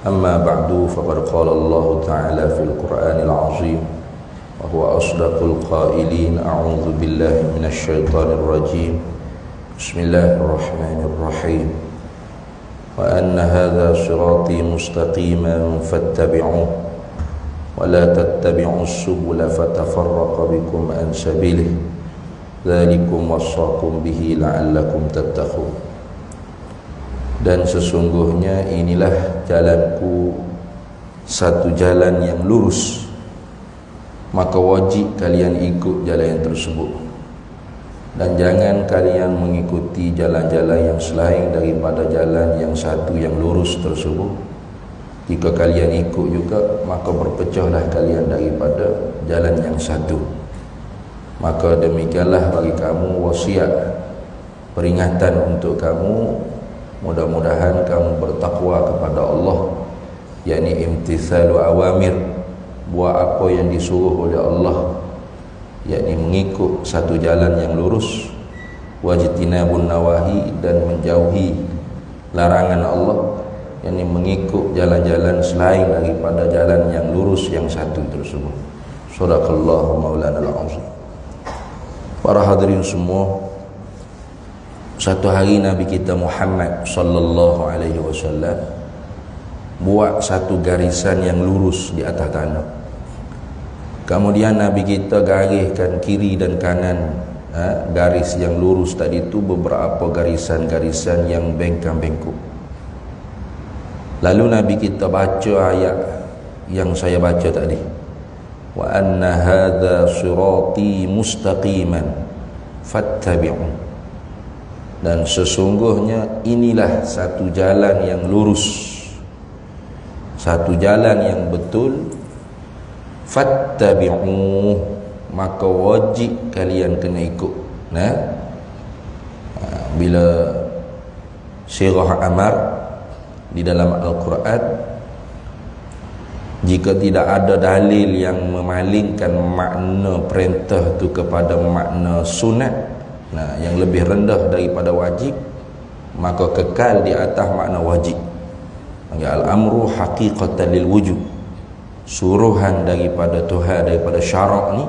أما بعد فقد قال الله تعالى في القرآن العظيم وهو أصدق القائلين أعوذ بالله من الشيطان الرجيم بسم الله الرحمن الرحيم وأن هذا صراطي مستقيما فاتبعوه ولا تتبعوا السبل فتفرق بكم عن سبيله ذلكم وصاكم به لعلكم تتقون. Dan sesungguhnya inilah jalanku, satu jalan yang lurus, maka wajib kalian ikut jalan yang tersebut, dan jangan kalian mengikuti jalan-jalan yang selain daripada jalan yang satu yang lurus tersebut. Jika kalian ikut juga, maka berpecahlah kalian daripada jalan yang satu. Maka demikianlah bagi kamu wasiat, peringatan untuk kamu. Mudah-mudahan kamu bertakwa kepada Allah, yakni imtithalu awamir, buat apa yang disuruh oleh Allah, yakni mengikut satu jalan yang lurus, wajtinabun nawahi, dan menjauhi larangan Allah, yakni mengikut jalan-jalan selain daripada jalan yang lurus yang satu tersebut. Shadaqallahu maulana al-azim. Para hadirin semua, satu hari Nabi kita Muhammad sallallahu alaihi wasallam buat satu garisan yang lurus di atas tanah. Kemudian Nabi kita gariskan kiri dan kanan garis yang lurus tadi itu beberapa garisan-garisan yang bengkang-bengkok. Lalu Nabi kita baca ayat yang saya baca tadi, wa anna hadza sirati mustaqiman fattabi'u. Dan sesungguhnya inilah satu jalan yang lurus, satu jalan yang betul, fattabi'u, maka wajib kalian kena ikut. Bila sirah amar di dalam Al-Quran, jika tidak ada dalil yang memalingkan makna perintah itu kepada makna sunat, yang lebih rendah daripada wajib, maka kekal di atas makna wajib. Al-amru haqiqatan lil wujud, suruhan daripada Tuhan, daripada syarak ni,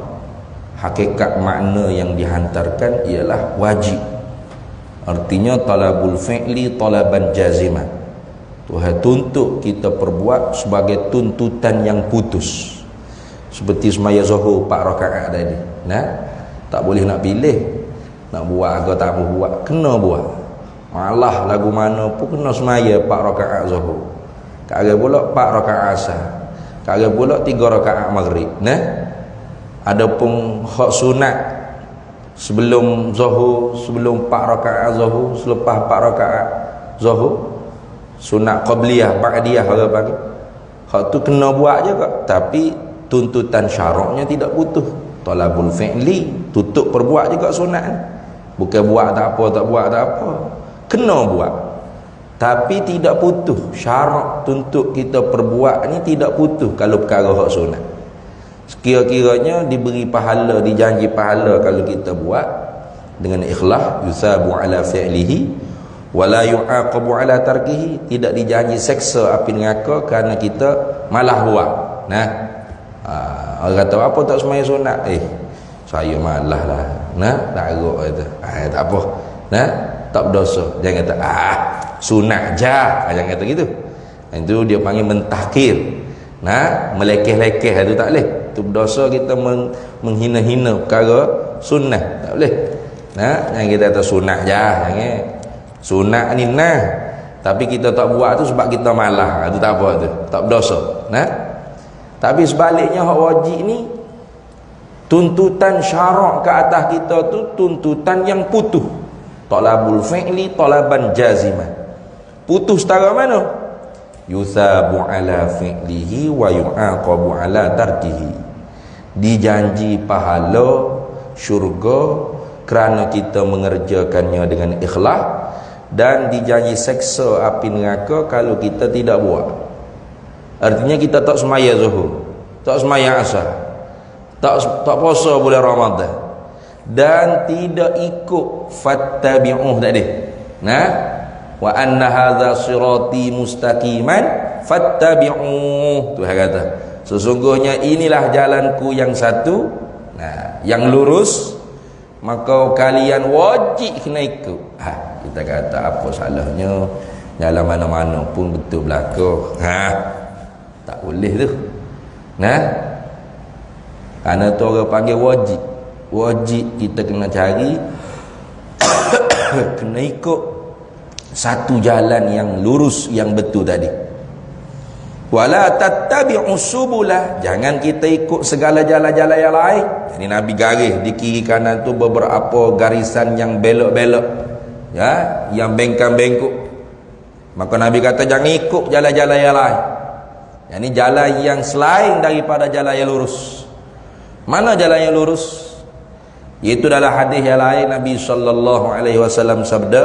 hakikat makna yang dihantarkan ialah wajib. Artinya talabul fi'li talaban jaziman, Tuhan tuntut kita perbuat sebagai tuntutan yang putus. Seperti semaya zuhur 4 rakaat tadi, tak boleh nak pilih, nak buat ke tak buat, kena buat. Malah lagu mana pun kena semaya 4 rakaat zuhur, kagak pula 4 rakaat asar, kagak pula 3 rakaat maghrib. Adapun hak sunat sebelum zuhur, sebelum 4 rakaat zuhur, selepas 4 rakaat zuhur, sunat qabliyah, ba'diyah orang panggil, hak tu kena buat juga, tapi tuntutan syaraknya tidak putus. Talabul fi'li, tutup perbuat juga sunat ni. Bukan buat tak apa, tak buat tak apa, kena buat, tapi tidak putus. Syarak tuntut kita perbuat ni tidak putus kalau perkara hak sunat. Sekira-kiranya diberi pahala, dijanji pahala kalau kita buat dengan ikhlas, yusabu ala fi'lihi wala yu'aqabu ala tarkihi, tidak dijanji seksa api neraka kerana kita malah buat. Orang kata apa tak semaya sunat, saya malah lah, tak agak kata, tak apa, tak berdosa. Jangan kata sunat jah, jangan kata gitu. Itu dia panggil mentahkir, melekeh-lekeh, itu tak boleh. Itu berdosa, kita menghina-hina perkara sunnah, tak boleh. Jangan kita kata sunat jah, jangan. Sunat ni tapi kita tak buat tu sebab kita malah, itu tak apa, tu tak berdosa. Tapi sebaliknya hak wajib ni, tuntutan syarak ke atas kita tu tuntutan yang putus. Talabul fi'li talaban jaziman, putus tara mana? Yusabu ala fi'lihi wa yu'aqabu ala tarkihi, dijanji pahala syurga kerana kita mengerjakannya dengan ikhlas, dan dijanji seksa api neraka kalau kita tidak buat. Artinya kita tak semaya zuhur, tak semaya asar, tak puasa bulan Ramadan, dan tidak ikut fattabi'uh tadi. wa anna hadza sirati mustaqiman fattabi'uh. Tuhan kata, sesungguhnya inilah jalanku yang satu, yang lurus, maka kalian wajib kena ikut. Kita kata apa salahnya, jalan mana-mana pun betul belaka. Tak boleh tu. Kerana tu orang panggil wajib. Wajib kita kena cari kena ikut satu jalan yang lurus, yang betul tadi. Wala tattabi'u subulah, jangan kita ikut segala jalan-jalan yang lain. Ini Nabi garis di kiri kanan tu beberapa garisan yang belok-belok, ya, yang bengkang-bengkok. Maka Nabi kata jangan ikut jalan-jalan yang lain. Ini jalan yang selain daripada jalan yang lurus. Mana jalan yang lurus? Iaitu dalam hadis yang lain Nabi SAW sabda,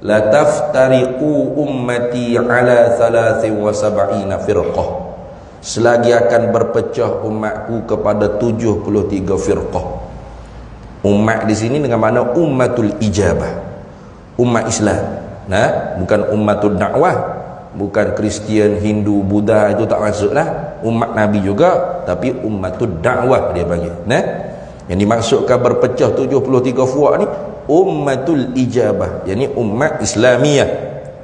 la taftariqu ummati ala 73 firqah, selagi akan berpecah umatku kepada 73 firqah. Umat di sini dengan makna ummatul ijabah, umat Islam. Bukan ummatul dakwah, bukan Kristian, Hindu, Buddha, itu tak masuklah. Umat Nabi juga, tapi ummatul dakwah dia panggil. Yang dimaksudkan berpecah 73 fuak ni ummatul ijabah, yakni umat Islamiyah,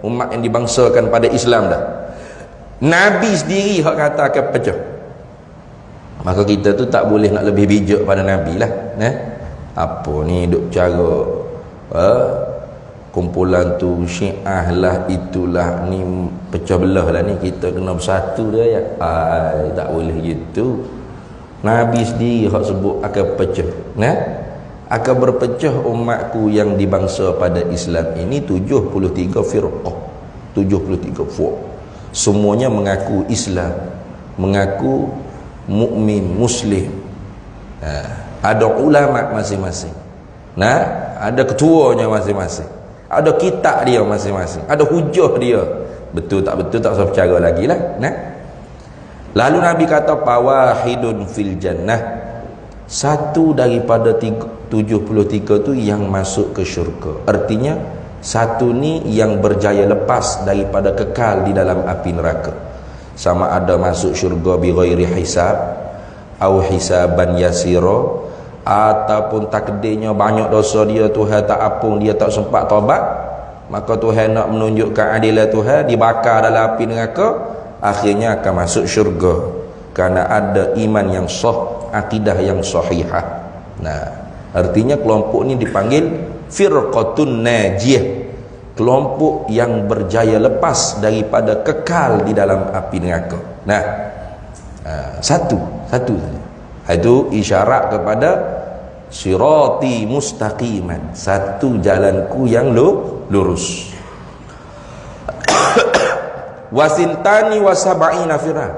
umat yang dibangsakan pada Islam dah. Nabi sendiri hak kata akan pecah. Maka kita tu tak boleh nak lebih bijak pada Nabi lah. Apa ni duk cara kumpulan tu Syiah lah, itulah, ni pecah belah lah, ni kita kena bersatu dia ya. Tak boleh gitu. Nabi sendiri hak sebut akan pecah. Akan berpecah umatku yang dibangsa pada Islam ini 73 firqah, 73 fuq. Semuanya mengaku Islam, mengaku mukmin, muslim. Ada ulama masing-masing. Ada ketuanya masing-masing. Ada kitab dia masing-masing. Ada hujah dia. Betul tak betul tak usah percaya lagi lah. Lalu Nabi kata fawahidun fil jannah, satu daripada 73 tu yang masuk ke syurga. Artinya satu ni yang berjaya lepas daripada kekal di dalam api neraka. Sama ada masuk syurga bi ghairi hisab au hisaban yasira, ataupun takdirnya banyak dosa dia, Tuhan tak ampun, dia tak sempat taubat, maka Tuhan nak menunjukkan adilan Tuhan, dibakar dalam api neraka, akhirnya akan masuk syurga kerana ada iman yang sah, akidah yang sahihah. Artinya kelompok ni dipanggil firqatun najiyah, kelompok yang berjaya lepas daripada kekal di dalam api neraka. Satu saja. Itu isyarat kepada sirati mustaqiman, satu jalanku yang lurus. Wasintani wasaba'ina firqah,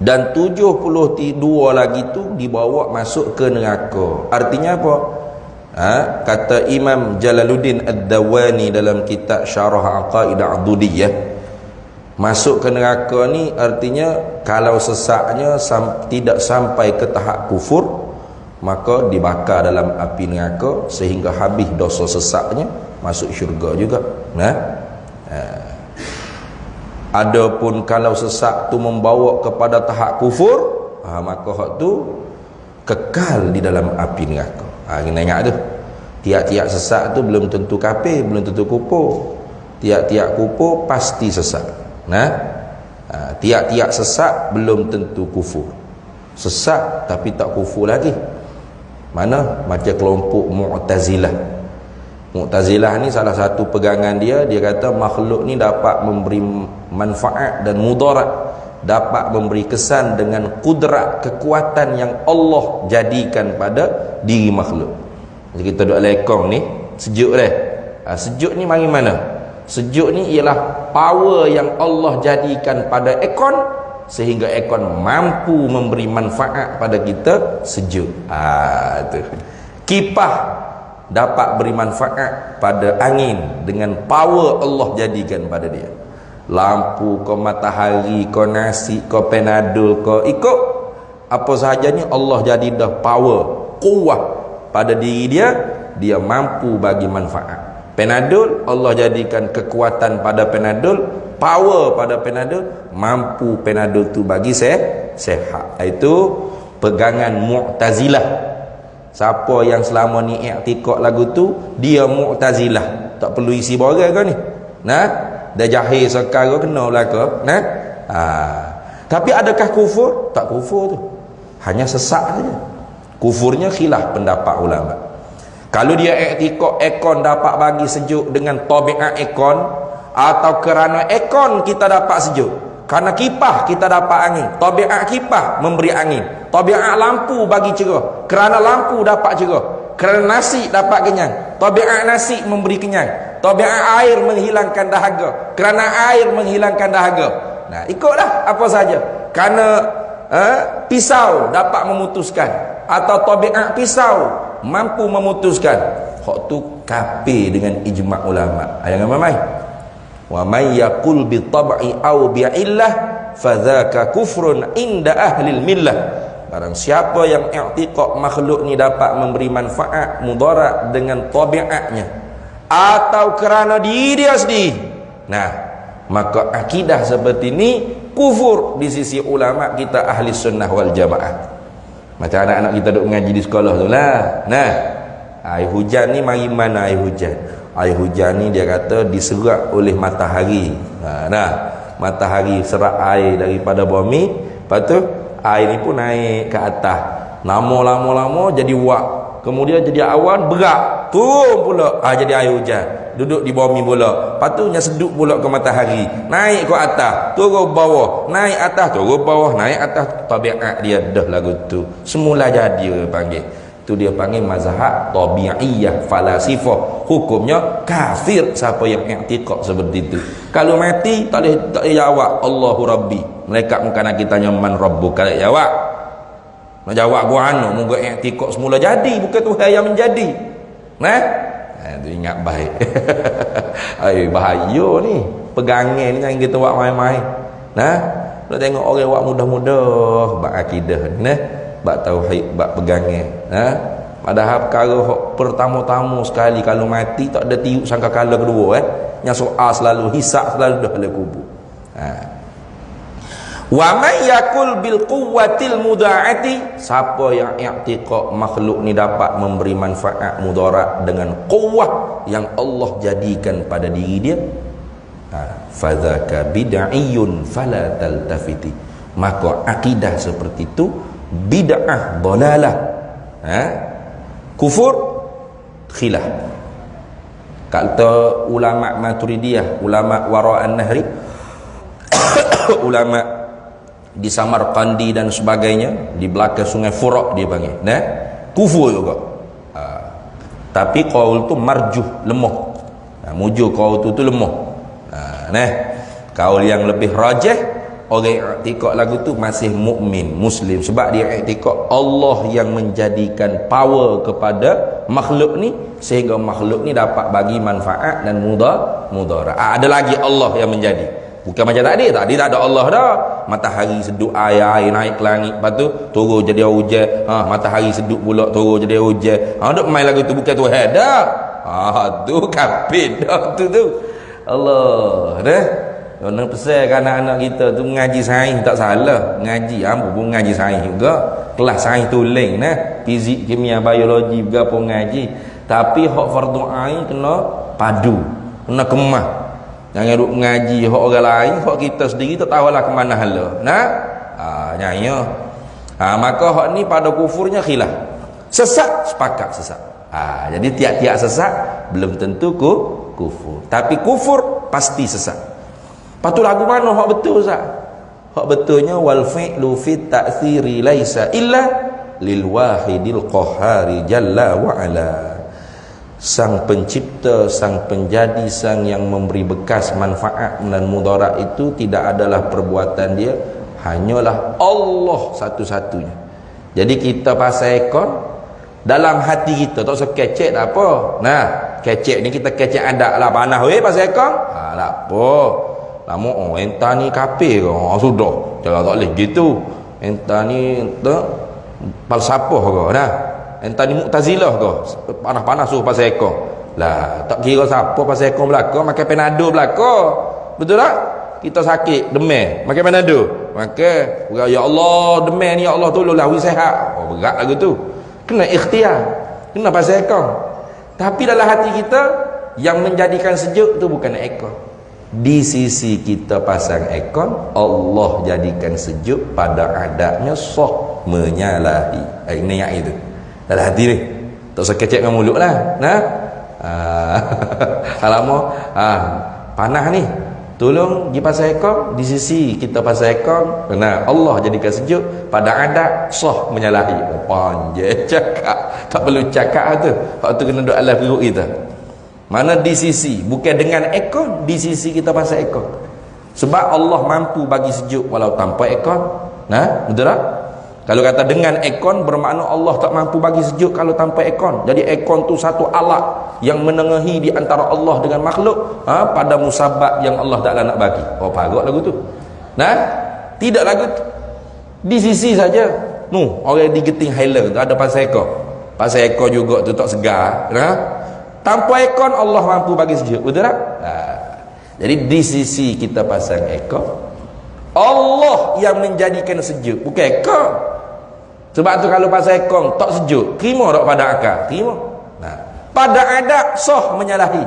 dan 72 lagi tu dibawa masuk ke neraka. Artinya apa? Kata Imam Jalaluddin Ad-Dawani dalam kitab Syarah Aqaidah Adudiyah, masuk ke neraka ni artinya kalau sesaknya tidak sampai ke tahap kufur, maka dibakar dalam api neraka sehingga habis dosa sesaknya, masuk syurga juga. Adapun kalau sesak tu membawa kepada tahap kufur, maka hak tu kekal di dalam api neraka. Kena ingat tu. Tiap-tiap sesak tu belum tentu kafir, belum tentu kufur. Tiap-tiap kufur pasti sesak. Tiap-tiap sesak belum tentu kufur. Sesak tapi tak kufur lagi. Mana? Macam kelompok Mu'tazilah. Mu'tazilah ni salah satu pegangan dia kata makhluk ni dapat memberi manfaat dan mudarat, dapat memberi kesan dengan kudrat, kekuatan yang Allah jadikan pada diri makhluk. Jadi kita duduk lekong ni sejuk dah. Sejuk ni mari mana? Sejuk ni ialah power yang Allah jadikan pada aircon sehingga aircon mampu memberi manfaat pada kita sejuk. Tu. Kipas dapat beri manfaat pada angin dengan power Allah jadikan pada dia. Lampu kau, matahari kau, nasi kau, penadol kau, ikut apa sahajanya Allah jadi dah power, kuat pada diri dia, dia mampu bagi manfaat. Panadol, Allah jadikan kekuatan pada Panadol, power pada Panadol, mampu Panadol tu bagi sehat. Itu pegangan Mu'tazilah. Siapa yang selama ni i'tikad lagu tu, dia Mu'tazilah. Tak perlu isi borang kau ni. Nah, dah jahil sekarang kena belaka. Nah. Tapi adakah kufur? Tak kufur tu. Hanya sesak saja. Kufurnya khilaf pendapat ulama. Kalau dia i'tikad aircon dapat bagi sejuk dengan tabiat aircon, atau kerana aircon kita dapat sejuk, kerana kipas kita dapat angin, tabiat kipas memberi angin, tabiat lampu bagi cerah, kerana lampu dapat cerah, kerana nasi dapat kenyang, tabiat nasi memberi kenyang, tabiat air menghilangkan dahaga, kerana air menghilangkan dahaga. Nah, ikutlah apa saja. Kerana pisau dapat memutuskan, atau tabiat pisau mampu memutuskan, hak tu kafir dengan ijma' ulama. Ayat mamai, wa may yaqul bi tab'i aw bi illah fadzaka kufrun inda ahli millah. Barang siapa yang i'tiqad makhluk ni dapat memberi manfaat mudarat dengan tabiatnya atau kerana diri dia sendiri, nah, maka akidah seperti ini kufur di sisi ulama kita ahli sunnah wal jamaah. Macam anak-anak kita duk mengaji di sekolah tu lah. Nah, air hujan ni mari mana air hujan? Air hujan ni dia kata diserap oleh matahari. Nah, matahari serap air daripada bumi, lepas tu air ni pun naik ke atas. Lama-lama jadi wak, kemudian jadi awan berat, turun pula, jadi air hujan. Duduk di bumi pula, lepas tu nya seduk pula ke matahari, naik ke atas, turun bawah, naik atas, turun bawah, naik atas. Tabiat dia dah lagu tu semula jadi dia panggil. Tu dia panggil mazhab tabi'iyah falasifah. Hukumnya kafir siapa yang i'tiqad seperti itu. Kalau mati tak boleh jawab Allahu Rabbi. Malaikat muka nak kita tanya man rabbuka, tak jawab. Nak jawab gua anu, moga i'tiqad semula jadi, bukan Tuhan yang menjadi. Nah, tu ingat baik. Bahaya ni pegangan ni, jangan kita buat main-main. Nah, nak tengok orang buat mudah-mudah bab akidah ni, nah, bab tauhid, bab pegangan. Nah, padahal perkara pertama-tama sekali kalau mati tak ada tiup sangka kala kedua, yang soal selalu hisab selalu dah dalam kubur. Wa may yakul bil quwwatil mudha'ati, siapa yang i'tiqad makhluk ni dapat memberi manfaat mudarat dengan kuwah yang Allah jadikan pada diri dia, fadzaka bid'iyun fala taltafiti, maka akidah seperti itu bid'ah dalalah, kufur khilaf. Kata ulama Maturidiyah, ulama wara'an nahri, ulama di Samarkandi dan sebagainya, di belakang sungai Furat dia panggil, nah, kufur juga. Tapi qaul tu marjuh, lemah. Mujur qaul tu lemah. Nah, qaul yang lebih rajih, orang i'tiqad lagu tu masih mukmin, muslim, sebab dia i'tiqad Allah yang menjadikan power kepada makhluk ni sehingga makhluk ni dapat bagi manfaat dan mudarat. Ada lagi Allah yang menjadi. Bukan macam tadi tak ada Allah dah. Matahari seduk air naik ke langit, lepas tu turun jadi hujan. Matahari seduk pula turun jadi hujan. Duk main lagu tu, bukan Tuhan dah. Tu kafir dah tu. Allah dah. Kena pesan ke anak-anak kita tu mengaji sains tak salah. Ngaji pun mengaji sains juga. Kelas sains tulen fizik, kimia, biologi berapa ngaji. Tapi hak fardu ain kena padu, kena kemah. Jangan duk mengaji hak orang lain, hak kita sendiri tak tahulah ke mana hala. Nyaya. Maka hak ni pada kufurnya khilaf. Sesat sepakat sesat. Jadi tiap-tiap sesat belum tentu kufur. Tapi kufur pasti sesat. Patu lagu mana hak betul Ustaz? Hak betulnya wal fi'lu fit ta'thiri laisa illa lil wahidil qahhari jalla wa ala. Sang pencipta, sang penjadi, sang yang memberi bekas manfaat dan mudarat itu tidak adalah perbuatan dia, hanyalah Allah satu-satunya. Jadi kita pasal ekor dalam hati kita, tak usah kecek tak apa. Nah, kecek ni kita kecek ada lah panah pasal ekor. Tak apa. Lama entah ni kafir ke? Sudah. Jangan tak boleh gitu. Entah ni falsafah ke? Nah. Entah ni Mu'tazilah ke? Panas-panas suruh pasal ekor. Lah, tak kira siapa pasal ekor belaka, makan Panado belaka. Betul tak? Kita sakit, demam, makan Panado. Maka, ya Allah, demam ni, ya Allah tolonglah, wi sihat. Oh, berat lagu tu. Kena ikhtiar. Kena pasal ekor. Tapi dalam hati kita, yang menjadikan sejuk tu bukan ekor. Di sisi kita pasang ekor, Allah jadikan sejuk pada adatnya sah menyalahi. Ini yang itu. Dalam hati ni. Tak usah kecek dengan mulut lah. Nah. Alamak. Panah ni. Tolong pergi pasang ekor. Di sisi kita pasang ekor. Nah, Allah jadikan sejuk pada adat sah menyalahi. Oh, panjang cakap. Tak perlu cakap tu. Waktu kena doa Allah perut kita. Mana di sisi, bukan dengan ekor, di sisi kita pasang ekor. Sebab Allah mampu bagi sejuk walau tanpa ekor. Nah, betul tak? Kalau kata dengan ekor, bermakna Allah tak mampu bagi sejuk kalau tanpa ekor. Jadi ekor tu satu alat yang menengahi di antara Allah dengan makhluk pada musabab yang Allah Ta'ala nak bagi. Oh, parut lagu tu. Nah, tidak lagu tu. Di sisi saja. Orang digeting Highland tu ada pasang ekor. Pasang ekor juga tu tak segar. Nah, tanpa ekor Allah mampu bagi sejuk. Betul tak? Jadi di sisi kita pasang ekor, Allah yang menjadikan sejuk, bukan ekor. Sebab tu kalau pasang ekor tak sejuk, terima tak pada akal? Terima. Pada adat sah menyalahi.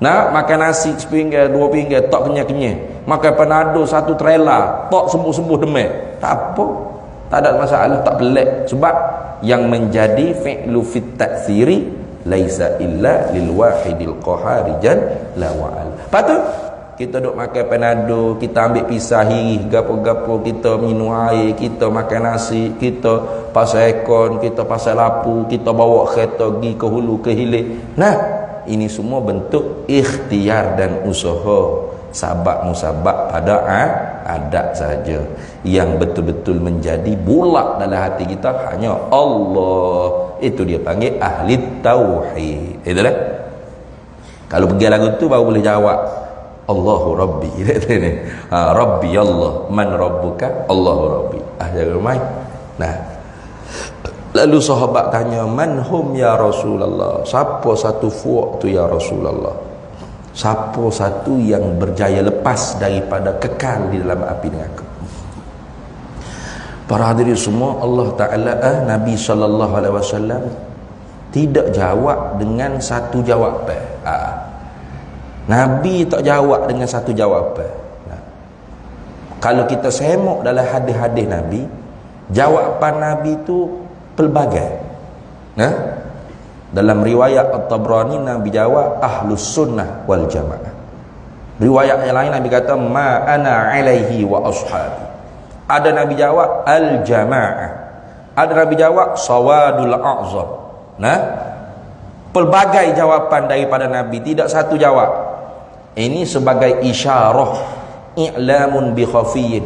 Nah, makan nasi sepinggan, 2 pinggan tak kenyang-kenyang. Makan Panado 1 trailer tak sembuh-sembuh demam. Tak apa. Tak ada masalah, tak pelik. Sebab yang menjadi fi'lu fit ta'thiri laisa illa lil wahidil qahari jalla wa ala. Lepas tu kita duk makan Panado, kita ambil pisah hirih gapo-gapo, kita minum air, kita makan nasi, kita pasal ekon, kita pasal lapu, kita bawa kereta pergi ke hulu ke hilir. Nah, ini semua bentuk ikhtiar dan usaha sabak musabak pada adat saja. Yang betul-betul menjadi bulat dalam hati kita hanya Allah. Itu dia panggil ahli tauhid. Itulah. Kalau pergi lagu tu baru boleh jawab Allahu Rabbi. Rabbi Allah. Man Rabbuka? Allahu Rabbi. Jangan main. Nah, lalu sahabat tanya, man hum ya Rasulullah? Siapa satu fuak tu ya Rasulullah? Siapa satu yang berjaya lepas daripada kekal di dalam api neraka? Para hadirin semua, Allah Ta'ala Nabi SAW tidak jawab dengan satu jawapan. Nabi tak jawab dengan satu jawapan. Kalau kita semak dalam hadis-hadis Nabi, jawapan Nabi itu pelbagai. Dalam riwayat At-Tabrani, Nabi jawab Ahlus Sunnah wal Jamaah. Riwayat yang lain Nabi kata ma ana alaihi wa ashabi. Ada Nabi jawab Al-Jamaah. Ada Nabi jawab Sawadul A'zam. Pelbagai jawapan daripada Nabi, tidak satu jawab. Ini sebagai isyarah, i'lamun bi khafiyin,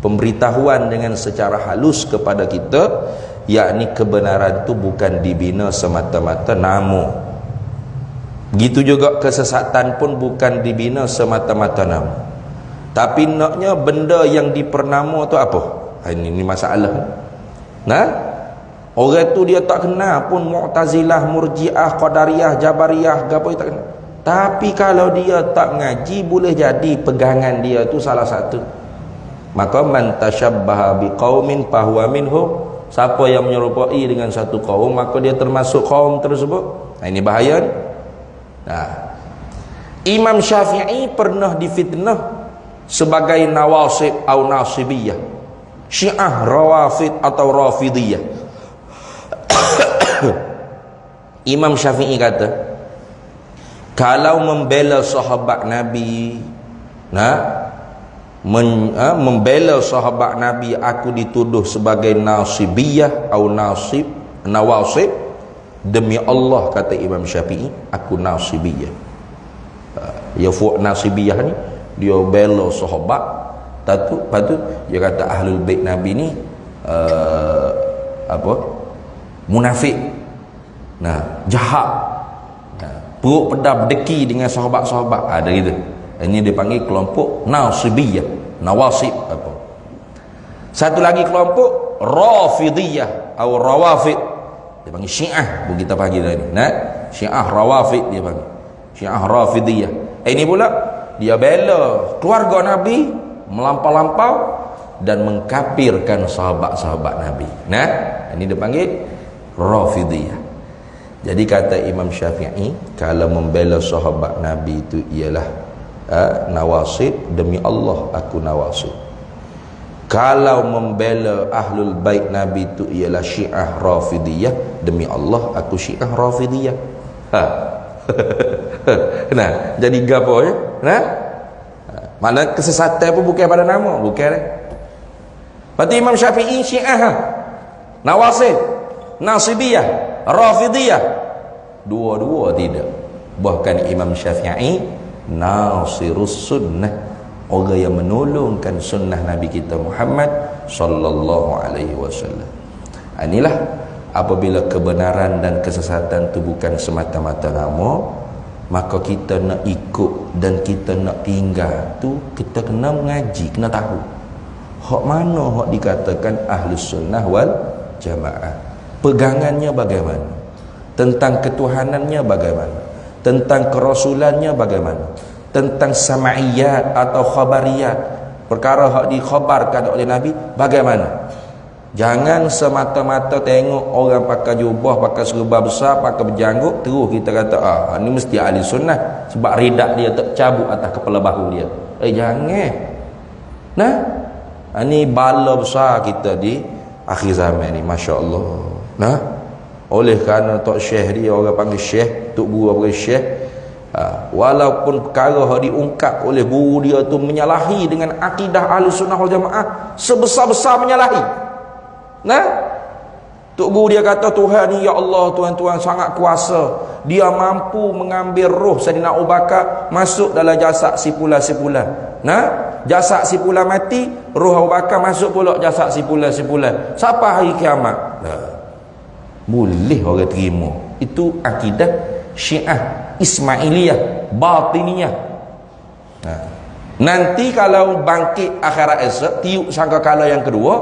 pemberitahuan dengan secara halus kepada kita, yakni kebenaran itu bukan dibina semata-mata nama. Begitu juga kesesatan pun bukan dibina semata-mata nama. Tapi naknya benda yang dipernama tu apa? Ini masalah. Orang tu dia tak kenal pun Mu'tazilah, Murji'ah, Qadariyah, Jabariyah, gapo tak kenal. Tapi kalau dia tak ngaji, boleh jadi pegangan dia tu salah satu. Maka man tasyabbaha biqaumin fahuwa minhum. Siapa yang menyerupai dengan satu kaum, maka dia termasuk kaum tersebut. Ini bahaya ni. Imam Syafi'i pernah difitnah sebagai nawasib atau nasibiyah, Syiah, Rawafid atau Rafidiyah. Imam Syafi'i kata, kalau membela sahabat Nabi, membela sahabat Nabi, aku dituduh sebagai nasibiyah atau nawasib. Demi Allah, kata Imam Syafi'i, aku nasibiyah. Ya fuq nasibiyah ni, dia bela sahabat. Lepas tu dia kata Ahlul Bait Nabi ni munafik, jahat, perut pedas berdeki dengan sahabat-sahabat. Ada gitu. Ini dipanggil kelompok nasibiyah, nawasib. Satu lagi kelompok Rafidiyah atau Rawafid, dia panggil Syiah, kita panggil tadi. Syiah Rawafid dia panggil, Syiah Rafidiyah. Ini pula dia bela keluarga Nabi melampau-lampau dan mengkafirkan sahabat-sahabat Nabi. Nah, ini dia panggil Rafidiyah. Jadi kata Imam Syafi'i, kalau membela sahabat Nabi itu ialah nawasib, demi Allah aku nawasib. Kalau membela ahlul bait Nabi itu ialah Syiah Rafidiyah, demi Allah aku Syiah Rafidiyah. Nah, jadi gapo ya? Nah, mana kesesatan pun bukan pada nama, bukan. Berarti Imam Syafi'i Syiah, nawasib, nasibiyah, Rafidiyah, dua-dua tidak. Bahkan Imam Syafi'i nasirus sunnah, orang yang menolongkan sunnah Nabi kita Muhammad sallallahu alaihi wasallam. Inilah apabila kebenaran dan kesesatan itu bukan semata-mata nama, maka kita nak ikut dan kita nak tinggal tu kita kena mengaji, kena tahu hak mana hak dikatakan Ahlus Sunnah wal Jamaah, pegangannya bagaimana, tentang ketuhanannya bagaimana, tentang kerasulannya bagaimana, tentang sama'iyat atau khabariyat, perkara hak dikhabarkan oleh Nabi bagaimana. Jangan semata-mata tengok orang pakai jubah, pakai serba besar, pakai berjanggut, terus kita kata ini mesti ahli sunnah sebab ridak dia tercabut atas kepala bahu dia. Jangan. Nah, ini bala besar kita di akhir zaman ni, masya-Allah. Nah, oleh kerana tok syekh dia orang panggil syekh, tok guru panggil syekh, walaupun perkara yang diungkap oleh guru dia tu menyalahi dengan akidah ahli sunnah wal jamaah, sebesar-besar menyalahi. Nah, tok guru dia kata Tuhan ni, ya Allah, Tuhan sangat kuasa, dia mampu mengambil roh Saidina Abu Bakar masuk dalam jasad si pula-si-pula. Nah, jasad si pula mati, roh Abu Bakar masuk pula jasad si pula-si-pula. Siapa hari kiamat? Boleh orang terima. Itu akidah Syiah Ismailiyah Batiniyah. Nanti kalau bangkit akhirat esok, tiup sangkakala yang kedua,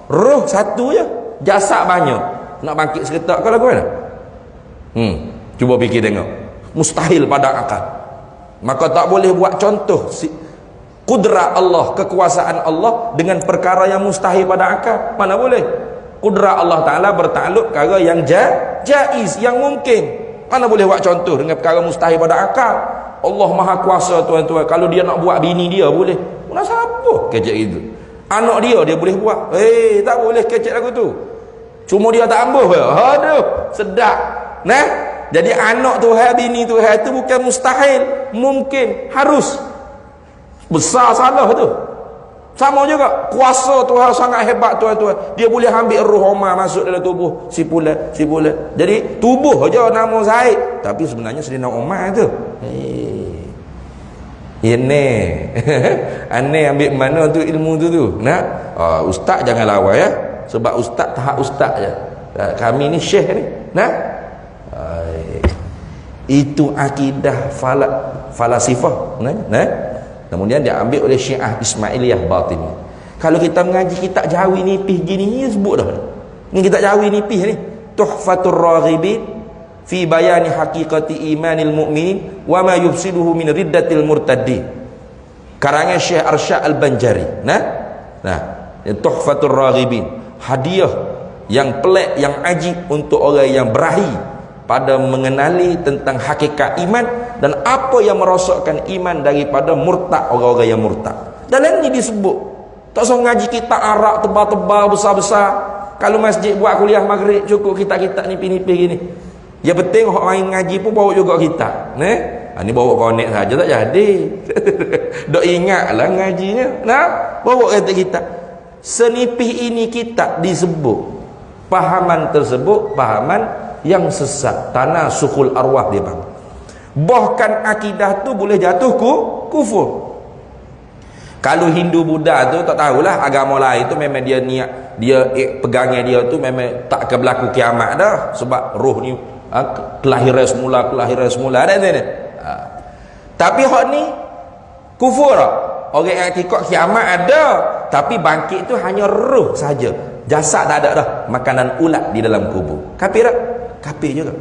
roh satu je, jasad banyak. Nak bangkit seketak kalau mana? Cuba fikir tengok. Mustahil pada akal. Maka tak boleh buat contoh kudrat Allah, kekuasaan Allah dengan perkara yang mustahil pada akal. Mana boleh? Kudrat Allah Ta'ala bertakluk perkara yang jaiz, yang mungkin. Mana boleh buat contoh dengan perkara mustahil pada akal. Allah Maha Kuasa, tuan-tuan. Kalau dia nak buat bini dia boleh. Mana siapa kecek itu? Anak dia boleh buat. Tak boleh kecek lagu tu. Cuma dia tak ambuh. Aduh, sedap. Nah, jadi anak Tuhan, bini Tuhan itu bukan mustahil, mungkin, harus. Besar salah tu. Sama juga kuasa Tuhan sangat hebat, tuan-tuan. Dia boleh ambil roh Omar masuk dalam tubuh si pula. Jadi tubuh aja nama Zaid, tapi sebenarnya Saidina Omar tu. Ini aneh ambil mana tu ilmu tu. Nah, ustaz jangan lawan ya, sebab ustaz tahap ustaz je. Kami ni syekh ni. Nah, itu akidah falasifah. Nah, kemudian dia ambil oleh Syiah Ismailiyah Batiniyah. Kalau kita mengaji kitab Jawi nipis gini ni sebut dah. Ni kitab Jawi nipis ni, Tuhfatur Raghibin fi bayani haqiqati imanil mu'minin wa ma yufsiduhu min riddatil murtaddin, karangan Syekh Arsyad Al-Banjari. Nah, Tuhfatur Raghibin, hadiah yang pelik, yang ajib untuk orang yang berahi pada mengenali tentang hakikat iman dan apa yang merosakkan iman daripada murtad, orang-orang yang murtad. Dalam ni disebut, tak usah ngaji kitab Arab tebal-tebal besar-besar. Kalau masjid buat kuliah maghrib cukup kitab-kitab nipis-nipis gini. Ya penting orang main ngaji pun bawa juga kitab. Ni bawa konek saja tak jadi. Dok ingatlah ngajinya. Bawa kata kitab. Senipis ini kitab disebut. Pahaman tersebut pahaman yang sesat, tanasukhul arwah dia bang. Bahkan akidah tu boleh jatuh kufur. Kalau Hindu Buddha tu tak tahulah, agama lain tu memang dia niat, dia pegangnya dia tu memang tak akan berlaku kiamat dah, sebab roh ni kelahiran semula ada ni. Tapi hak ni kufur. Orang yang ikut kiamat ada, tapi bangkit tu hanya roh saja, jasad tak ada dah. Makanan ulat di dalam kubur. Kafir tak? Kafir juga.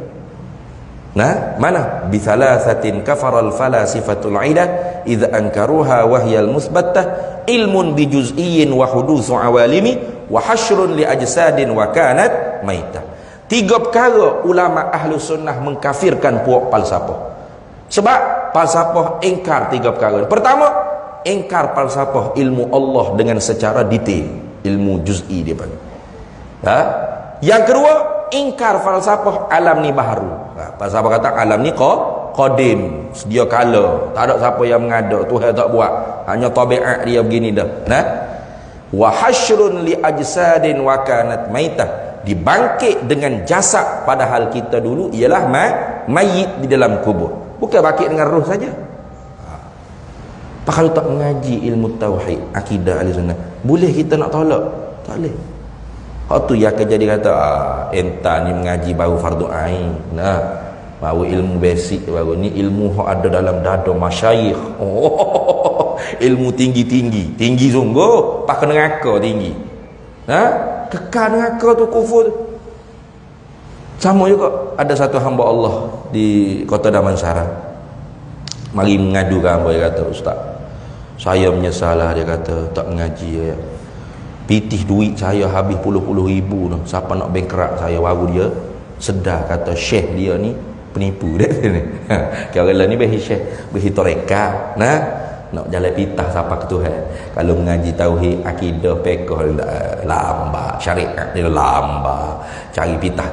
Nah, mana? Bi thalathatin kafaral falasifatul ida idza ankaruha wa hiyal musbattah ilmun bi juz'iyyin wa hudutsu awalimi wa hasyrun li ajsadin wa kanat maitah. 3 perkara ulama ahlu sunnah mengkafirkan puak falsafah. Sebab falsafah ingkar 3 perkara. Pertama, ingkar falsafah ilmu Allah dengan secara detail, ilmu juz'i dia panggil. Ha? Yang kedua, ingkar falsafah alam ni baharu. Falsafah kata alam ni qadim, sedia kala, tak ada siapa yang mengada, Tuhan tak buat, hanya tabiat dia begini dah. Nah, wa hasyrun li ajsadin wa kanat maitah, dibangkit dengan jasad padahal kita dulu ialah mayit di dalam kubur. Bukan bangkit dengan roh saja. Kalau tak mengaji ilmu tauhid, akidah ahli-sunnah, boleh kita nak tolak? Tak boleh. Hak tu yang kerja dia kata, entah ni mengaji baru fardu ain. Nah, baru ilmu basic baru ni, ilmu hak ada dalam dada masyayikh. Oh, ilmu tinggi-tinggi, tinggi sungguh, pak neraka tinggi. Ha? Kekal neraka tu kufur. Sama juga ada satu hamba Allah di kota Damansara. Mari mengadu ke hamba, dia kata, ustaz, saya menyesal lah, dia kata, tak mengaji ya. Pitih duit saya habis puluh-puluh ribu tu. Siapa nak bankrupt saya, baru dia sedar kata syekh dia ni penipu dia ni. Kalau lah ni bagi syekh, bagi tarekat, nah, nak jalan pitah siapa ke Tuhan. Kalau mengaji tauhid, akidah, fiqh, lambat, syariat dia lambat. Cari pitah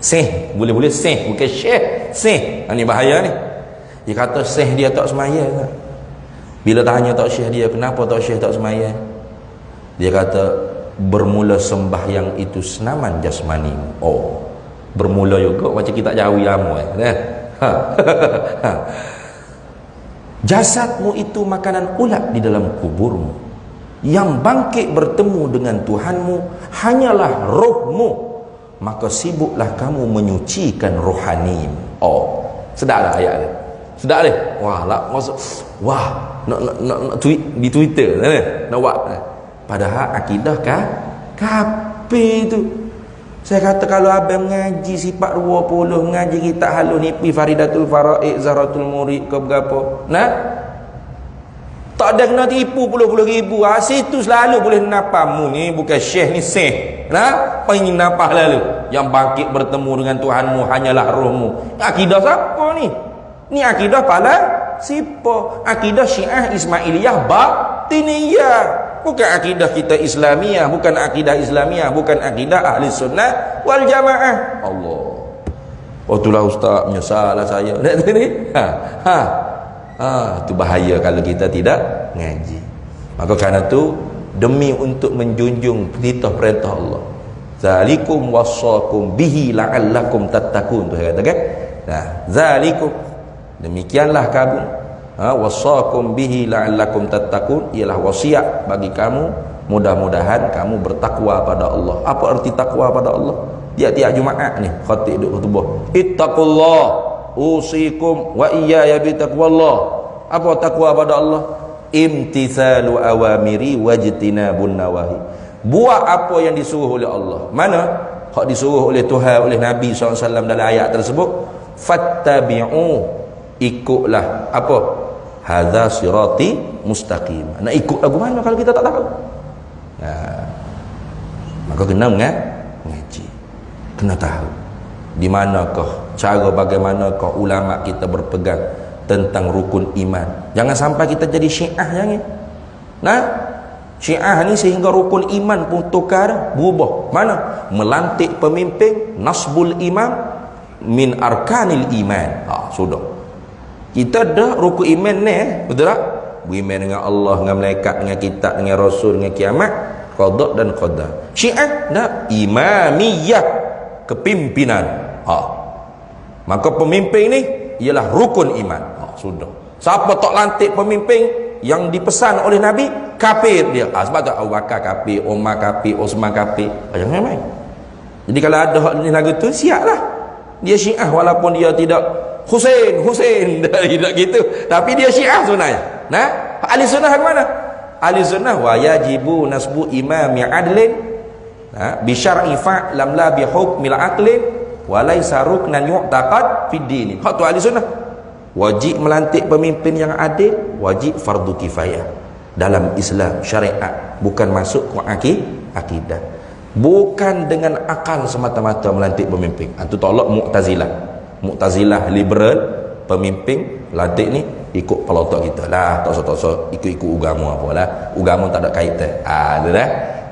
syekh, boleh-boleh syekh, bukan syekh, syekh. Ini bahaya ni. Dia kata syekh dia tak semaya. Bila tanya tak syekh dia, kenapa tak syekh tak semaya? Dia kata, bermula sembahyang itu senaman jasmani. Oh, bermula juga macam kita jauh lama. Jasadmu itu makanan ulat di dalam kuburmu. Yang bangkit bertemu dengan Tuhanmu hanyalah rohmu. Maka sibuklah kamu menyucikan rohanimu. Oh, sedar dah ayat ni. Sedar ni. Wah, lah masuk. Wah, nak tweet di Twitter nak buat. Padahal akidah kafir tu. Saya kata kalau abang mengaji sifat 20, mengaji kitab halus nipi Faridatul Faraid, Zahratul Murid ke berapa. Nah, tak ada kena tipu puluh-puluh ribu. Situ selalu boleh napamu ni bukan syekh ni syekh. Nah, apa ingin napah lalu? Yang bangkit bertemu dengan Tuhanmu hanyalah rohmu. Akidah siapa ni? Ni akidah pala siapa? Akidah Syiah Ismailiyah Batiniyah. Bukan akidah kita Islamiyah, bukan akidah Islamiyah, bukan akidah Ahli Sunnah wal Jamaah. Allah. Oh, itulah ustaz, menyesal lah saya. Itu bahaya kalau kita tidak ngaji. Maka kerana tu, demi untuk menjunjung perintah Allah, zalikum wassakum bihi la'allakum tattaqun, tu saya katakan. Nah, zalikum, demikianlah kamu, wassakum bihi la'allakum tattaqun, ialah wasiat bagi kamu, mudah-mudahan kamu bertakwa pada Allah. Apa arti takwa pada Allah? Tiap-tiap Jumaat ni khatib duk khutbah, ittaqullah usikum wa iyaya bitaqwallah. Apa takwa pada Allah? Imtithalu awamiri wajtinabun nawahi. Buat apa yang disuruh oleh Allah. Mana hak disuruh oleh Tuhan, oleh Nabi SAW dalam ayat tersebut, fattabi'u, ikutlah apa? Hadza sirati mustaqim. Nak ikut lagu mana kalau kita tak tahu? Maka kena mengaji, kena tahu di manakah, cara bagaimanakah ulama kita berpegang tentang rukun iman. Jangan sampai kita jadi Syiah, jangan. Nah, Syiah ni sehingga rukun iman pun tukar, berubah. Mana? Melantik pemimpin, nasbul imam min arkanil iman. Sudah. Kita dah rukun iman ni, betul tak? Beriman dengan Allah, dengan malaikat, dengan kitab, dengan rasul, dengan kiamat, qada dan qadar. Syiah dah imamiyah, kepimpinan. Maka pemimpin ni ialah rukun iman. Sudah. Siapa tak lantik pemimpin yang dipesan oleh Nabi, kafir dia. Sebab tu Abu Bakar kafir, Umar kafir, Osman kafir. Jangan main. Jadi kalau ada hak ni lagu tu, siaplah. Dia Syiah walaupun dia tidak Husain tidak gitu, tapi dia Syiah sebenarnya. Nah, ahli sunnah ke mana? Ahli sunnah wa yajibu nasbu imami adlin bi syar'i fa'lam la bi hukmil aqlin walaisa ruknan yu'taqad fid din. Hak tu ahli sunnah. Wajib melantik pemimpin yang adil, wajib fardu kifayah dalam Islam syariat, bukan masuk ke akidah. Bukan dengan akal semata-mata melantik pemimpin. Itu tolak Mu'tazilah. Mu'tazilah liberal, pemimpin lantik ni ikut pelotok kita lah, tak usah ikut-ikut agama apalah, agama tak ada kaitan. Ada dah.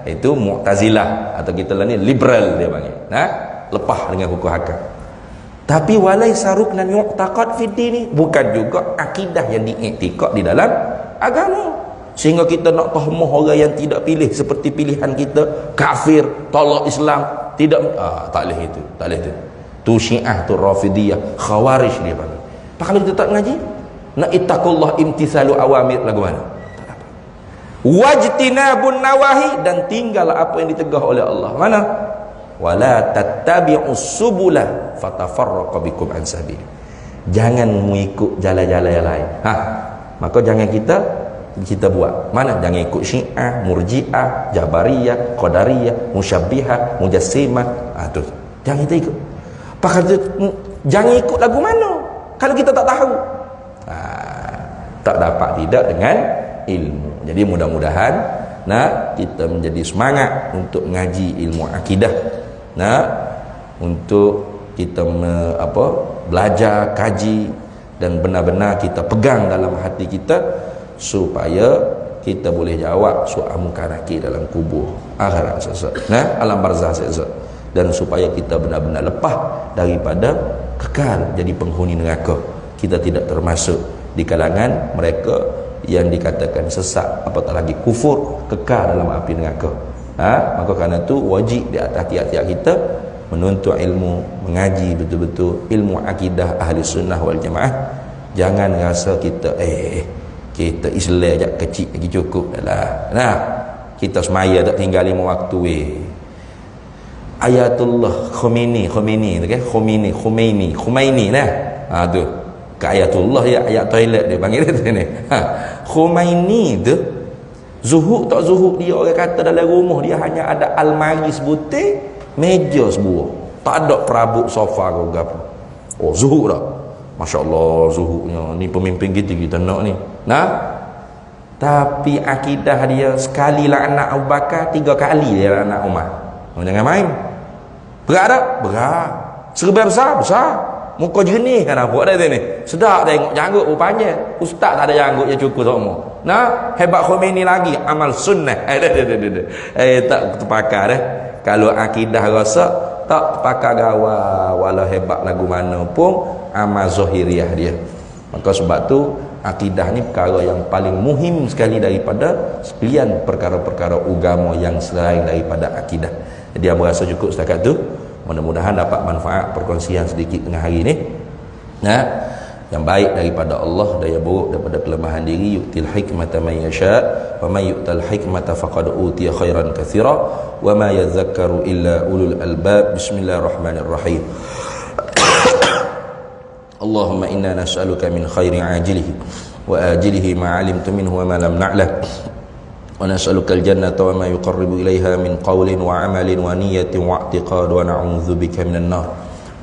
Itu Mu'tazilah atau kita lah ni liberal dia panggil. Lepas dengan hukum hakam. Tapi walaisa ruknan yu'taqad fid din, bukan juga akidah yang diiktikad di dalam agama. Sehingga kita nak tahmuh orang yang tidak pilih seperti pilihan kita, kafir, tolak Islam, tidak tak boleh itu, tak boleh itu. Tu Syiah, tu Rafidiyah, Khawarij dia panggil. Pak kalau kita tak ngaji, nak ittaqullah imtithalu awamir lagu mana? Wajtinabun nawahi, dan tinggal apa yang ditegah oleh Allah. Mana? Wala tattabi'us subula fatafarraqa bikum an sabil. Jangan mengikut jalan-jalan yang lain. Maka jangan kita buat. Mana? Jangan ikut Syiah, Murji'ah, Jabariyah, Qadariyah, Musyabbihah, Mujassimah. Tu. Jangan kita ikut. Pakar tu, jangan ikut lagu mana kalau kita tak tahu. Tak dapat tidak dengan ilmu. Jadi mudah-mudahan kita menjadi semangat untuk ngaji ilmu akidah. Untuk kita belajar, kaji, dan benar-benar kita pegang dalam hati kita supaya kita boleh jawab soal muka nakir dalam kubur akhirat alam barzah dan supaya kita benar-benar lepas daripada kekal jadi penghuni neraka. Kita tidak termasuk di kalangan mereka yang dikatakan sesat apatah lagi kufur, kekal dalam api neraka. Maka kerana itu wajib di atas tiap-tiap kita menuntut ilmu, mengaji betul-betul ilmu akidah ahli sunnah wal jamaah. Jangan rasa kita kita Islam ajak kecil lagi cukup dah lah. Kita semaya tak tinggal 5 waktu Ayatullah Khomeini tu kan, Khomeini nah. Tu ke ayatullah ya, ayat toilet dia panggil dia ni. Khomeini tu zuhud tak zuhud dia, orang kata dalam rumah dia hanya ada almari sebutir, meja sebuah, tak ada perabot sofa ke apa. Zuhud dah. Masya-Allah zuhudnya. Ni pemimpin kita nak ni. Tapi akidah dia sekali laknat Abu Bakar, 3 kali dia laknat Umar. Jangan main. Berat tak? Berat. Serba besar. Muka jernih kan nampak dah ni. Sedap tengok janggut pun panjang. Ustaz tak ada janggut yang cukup semua. Hebat Khomeini lagi amal sunnah. Tak terpakai dah. Kalau akidah rosak, tak terpakai gawa walau hebat lagu mana pun amal zahiriah dia. Maka sebab tu akidah ni perkara yang paling muhim sekali daripada sekalian perkara-perkara agama yang selain daripada akidah. Jadi yang merasa cukup setakat tu. Mudah-mudahan dapat manfaat perkongsian sedikit tengah hari ni. Yang baik daripada Allah, daya buruk daripada kelemahan diri. Yu'til hikmata man yasha wa man yu'tal hikmata faqad utiya khairan katsira wa ma yadhakkaru illa ulul albab. Bismillahirrahmanirrahim. Allahumma inna nas'aluka min khairi ajilihi wa ajilihi ma 'alimtu minhu wa ma lam na'lam. ونسألك الجنة وما يقرب إليها من قول وعمل ونية واعتقاد ونعوذ بك من النار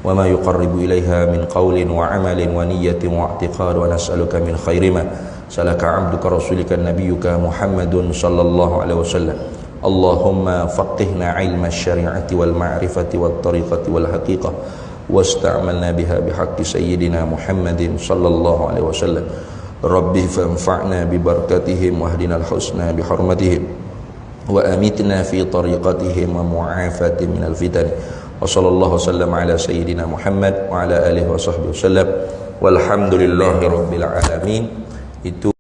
وما يقرب إليها من قول وعمل ونية واعتقاد ونسألك من خير ما سلك عبدك رسولك نبيك محمد صلى الله عليه وسلم اللهم فقهنا علم الشريعة والمعرفة والطريقة والحقيقة واستعملنا بها بحق سيدنا محمد صلى الله عليه وسلم Rabbi fanfa'na bibarakatihim wahdina al-husna bihurmatihim wa amitna fi tariqatihim wa mu'afatihim minal fitan wa sallallahu wasallam ala sayyidina Muhammad wa ala alihi wa sahbihi wasallam walhamdulillahi rabbil alamin. Itu